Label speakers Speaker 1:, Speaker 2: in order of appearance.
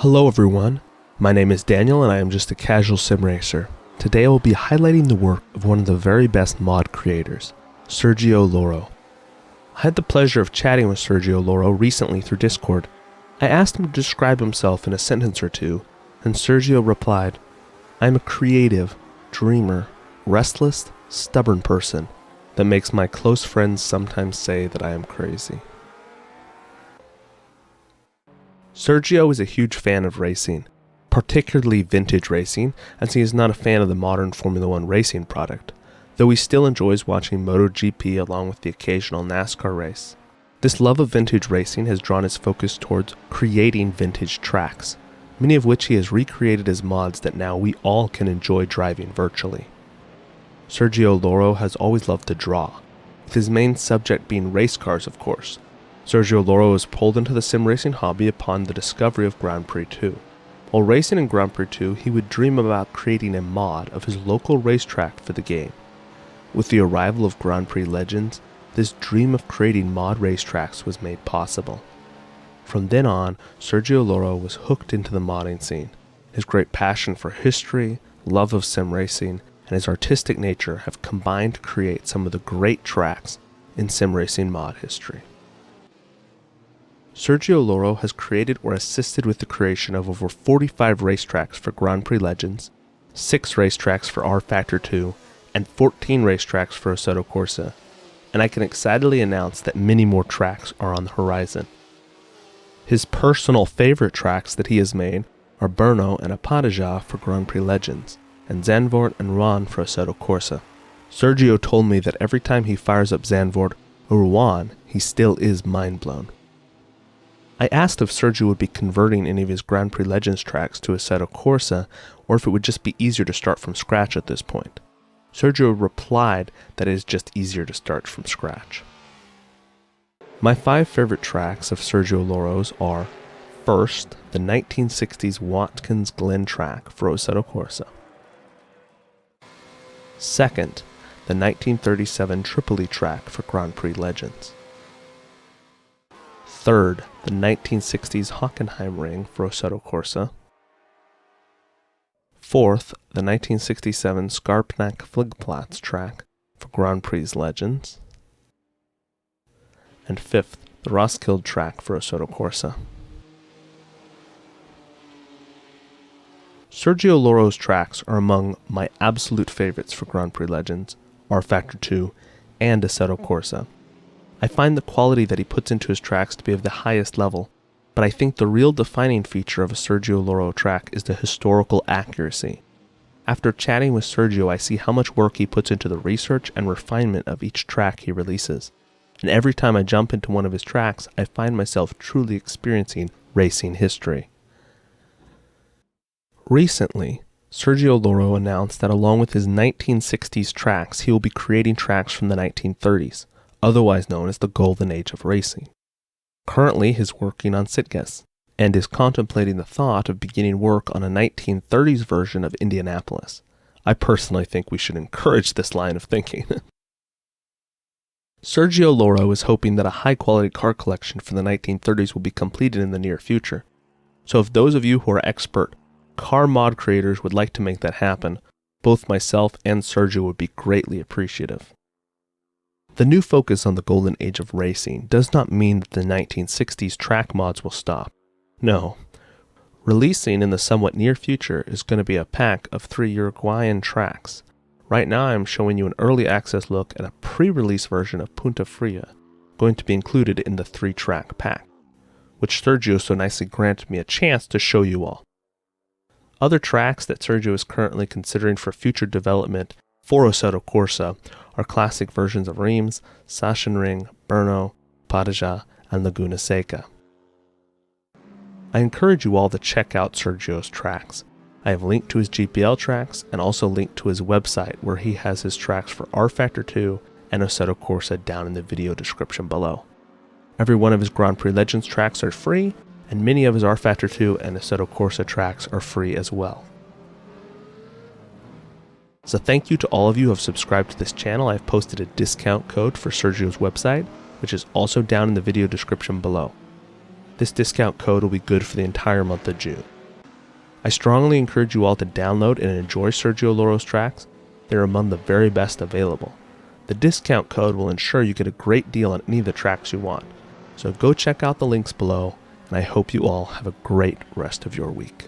Speaker 1: Hello everyone, my name is Daniel and I am just a casual sim racer. Today I will be highlighting the work of one of the very best mod creators, Sergio Loro. I had the pleasure of chatting with Sergio Loro recently through Discord. I asked him to describe himself in a sentence or two, and Sergio replied, "I am a creative, dreamer, restless, stubborn person that makes my close friends sometimes say that I am crazy." Sergio is a huge fan of racing, particularly vintage racing, as he is not a fan of the modern Formula One racing product, though he still enjoys watching MotoGP along with the occasional NASCAR race. This love of vintage racing has drawn his focus towards creating vintage tracks, many of which he has recreated as mods that now we all can enjoy driving virtually. Sergio Loro has always loved to draw, with his main subject being race cars, of course. Sergio Loro was pulled into the sim racing hobby upon the discovery of Grand Prix 2. While racing in Grand Prix 2, he would dream about creating a mod of his local racetrack for the game. With the arrival of Grand Prix Legends, this dream of creating mod racetracks was made possible. From then on, Sergio Loro was hooked into the modding scene. His great passion for history, love of sim racing, and his artistic nature have combined to create some of the great tracks in sim racing mod history. Sergio Loro has created or assisted with the creation of over 45 racetracks for Grand Prix Legends, 6 racetracks for RFactor 2, and 14 racetracks for Assetto Corsa, and I can excitedly announce that many more tracks are on the horizon. His personal favorite tracks that he has made are Brno and Cairo for Grand Prix Legends, and Zandvoort and Rouen for Assetto Corsa. Sergio told me that every time he fires up Zandvoort or Rouen, he still is mind-blown. I asked if Sergio would be converting any of his Grand Prix Legends tracks to Assetto Corsa, or if it would just be easier to start from scratch at this point. Sergio replied that it is just easier to start from scratch. My 5 favorite tracks of Sergio Loro's are, first, the 1960s Watkins Glen track for Assetto Corsa. Second, the 1937 Tripoli track for Grand Prix Legends. Third, the 1960s Hockenheim Ring for Assetto Corsa. Fourth, the 1967 Skarpnäck Flygplats track for Grand Prix Legends. And fifth, the Roskilde track for Assetto Corsa. Sergio Loro's tracks are among my absolute favorites for Grand Prix Legends, RFactor 2, and Assetto Corsa. I find the quality that he puts into his tracks to be of the highest level, but I think the real defining feature of a Sergio Loro track is the historical accuracy. After chatting with Sergio, I see how much work he puts into the research and refinement of each track he releases, and every time I jump into one of his tracks, I find myself truly experiencing racing history. Recently, Sergio Loro announced that along with his 1960s tracks, he will be creating tracks from the 1930s. Otherwise known as the golden age of racing. Currently, he is working on Ceskosl, and is contemplating the thought of beginning work on a 1930s version of Indianapolis. I personally think we should encourage this line of thinking. Sergio Loro is hoping that a high-quality car collection for the 1930s will be completed in the near future. So if those of you who are expert car mod creators would like to make that happen, both myself and Sergio would be greatly appreciative. The new focus on the golden age of racing does not mean that the 1960s track mods will stop. No. Releasing in the somewhat near future is going to be a pack of 3 Uruguayan tracks. Right now I am showing you an early access look at a pre-release version of Punta Fria, going to be included in the 3-track pack, which Sergio so nicely granted me a chance to show you all. Other tracks that Sergio is currently considering for future development for Assetto Corsa are classic versions of Reims, Sachsenring, Brno, Cairo, and Laguna Seca. I encourage you all to check out Sergio's tracks. I have linked to his GPL tracks and also linked to his website where he has his tracks for RFactor 2 and Assetto Corsa down in the video description below. Every one of his Grand Prix Legends tracks are free, and many of his RFactor 2 and Assetto Corsa tracks are free as well. So thank you to all of you who have subscribed to this channel. I've posted a discount code for Sergio's website, which is also down in the video description below. This discount code will be good for the entire month of June. I strongly encourage you all to download and enjoy Sergio Loro's tracks. They're among the very best available. The discount code will ensure you get a great deal on any of the tracks you want. So go check out the links below, and I hope you all have a great rest of your week.